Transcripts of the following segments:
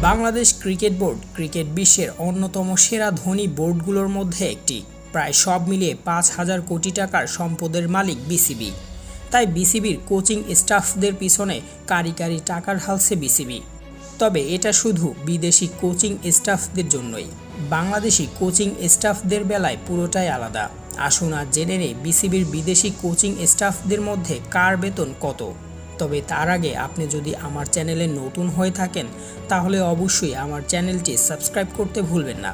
Bangladesh cricket board cricket বিশ্বের অন্যতম সেরা ধনী বোর্ডগুলোর মধ্যে একটি। প্রায় সব মিলিয়ে ৫,০০০ কোটি টাকার সম্পদের মালিক বিসিবি। তাই বিসিবির কোচিং স্টাফদের পিছনে কারি কারি টাকা ঢালছে বিসিবি। তবে এটা শুধু বিদেশি কোচিং স্টাফদের জন্যই। বাংলাদেশি কোচিং স্টাফদের বেলায় পুরোটাই আলাদা। আসুন আজ জেনে নেই বিসিবির বিদেশি কোচিং স্টাফদের মধ্যে কার বেতন কত। তবে তার আগে আপনি যদি আমার চ্যানেলে নতুন হয়ে থাকেন তাহলে অবশ্যই আমার চ্যানেলটি সাবস্ক্রাইব করতে ভুলবেন না।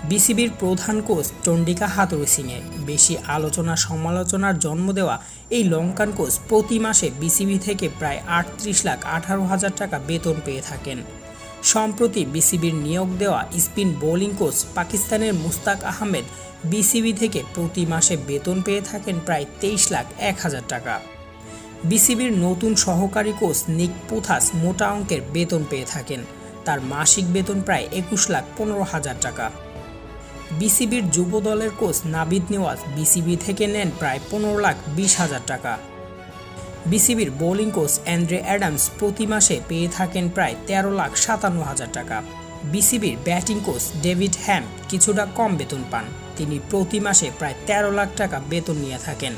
বিসিবির প্রধান কোচ চন্ডিকা হাথুরুসিংহে বেশি আলোচনা সমালোচনার জন্ম দেওয়া এই লঙ্কান কোচ প্রতি মাসে বিসিবি থেকে প্রায় ৩৮,১৮,০০০ টাকা বেতন পেয়ে থাকেন। সম্প্রতি বিসিবির নিয়োগ দেওয়া স্পিন বোলিং কোচ পাকিস্তানের মুস্তাক আহমেদ বিসিবি থেকে প্রতি মাসে বেতন পেয়ে থাকেন প্রায় ২৩,০০,০০০ টাকা। বিসিবির নতুন সহকারী কোচ নিক পুথাস মোটা অঙ্কের বেতন পেয়ে থাকেন। তার মাসিক বেতন প্রায় ২১,১৫,০০০ টাকা। বিসিবির যুব দলের কোচ নাবিদ নেওয়াজ বিসিবি থেকে নেন প্রায় ১৫,২০,০০০ টাকা। বিসিবির বোলিং কোচ অ্যান্ড্রে অ্যাডামস প্রতি মাসে পেয়ে থাকেন প্রায় ১৩,৫৭,০০০ টাকা। বিসিবির ব্যাটিং কোচ ডেভিড হ্যাম কিছুটা কম বেতন পান। তিনি প্রতি মাসে প্রায় ১৩ লাখ টাকা বেতন নিয়ে থাকেন।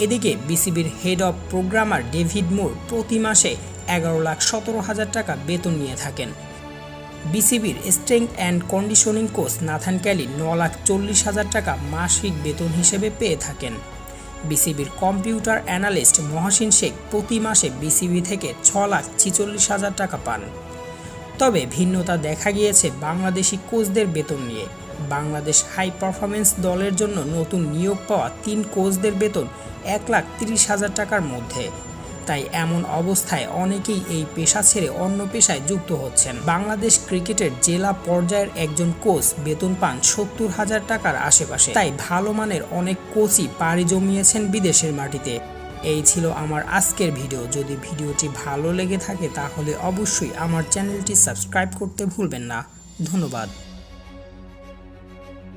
এদিকে বিসিবির হেড অব প্রোগ্রামার ডেভিড মুর প্রতি মাসে ১১,১৭,০০০ টাকা বেতন নিয়ে থাকেন। বিসিবির strength and conditioning coach Nathan Kelly ৯,৪০,০০০ টাকা মাসিক বেতন হিসেবে পেয়ে থাকেন। বিসিবির কম্পিউটার অ্যানালিস্ট মহসিন শেখ প্রতি মাসে বিসিবি থেকে ৬,৪৬,০০০ টাকা পান। তবে ভিন্নতা দেখা গিয়েছে বাংলাদেশি কোচদের বেতন নিয়ে। বাংলাদেশ হাই পারফরমেন্স দলের জন্য নতুন নিয়োগ পাওয়া ৩ কোচদের বেতন ১,৩০,০০০ টাকার মধ্যে। তাই এমন অবস্থায় অনেকেই এই পেশা ছেড়ে অন্য পেশায় যুক্ত হচ্ছেন। বাংলাদেশ ক্রিকেটের জেলা পর্যায়ের একজন কোচ বেতন পান ৭০,০০০ টাকার আশেপাশে। তাই ভালো মানের অনেক কোচই পাড়ি জমিয়েছেন বিদেশের মাটিতে। এই ছিল আমার আজকের ভিডিও। যদি ভিডিওটি ভালো লেগে থাকে তাহলে অবশ্যই আমার চ্যানেলটি সাবস্ক্রাইব করতে ভুলবেন না। ধন্যবাদ।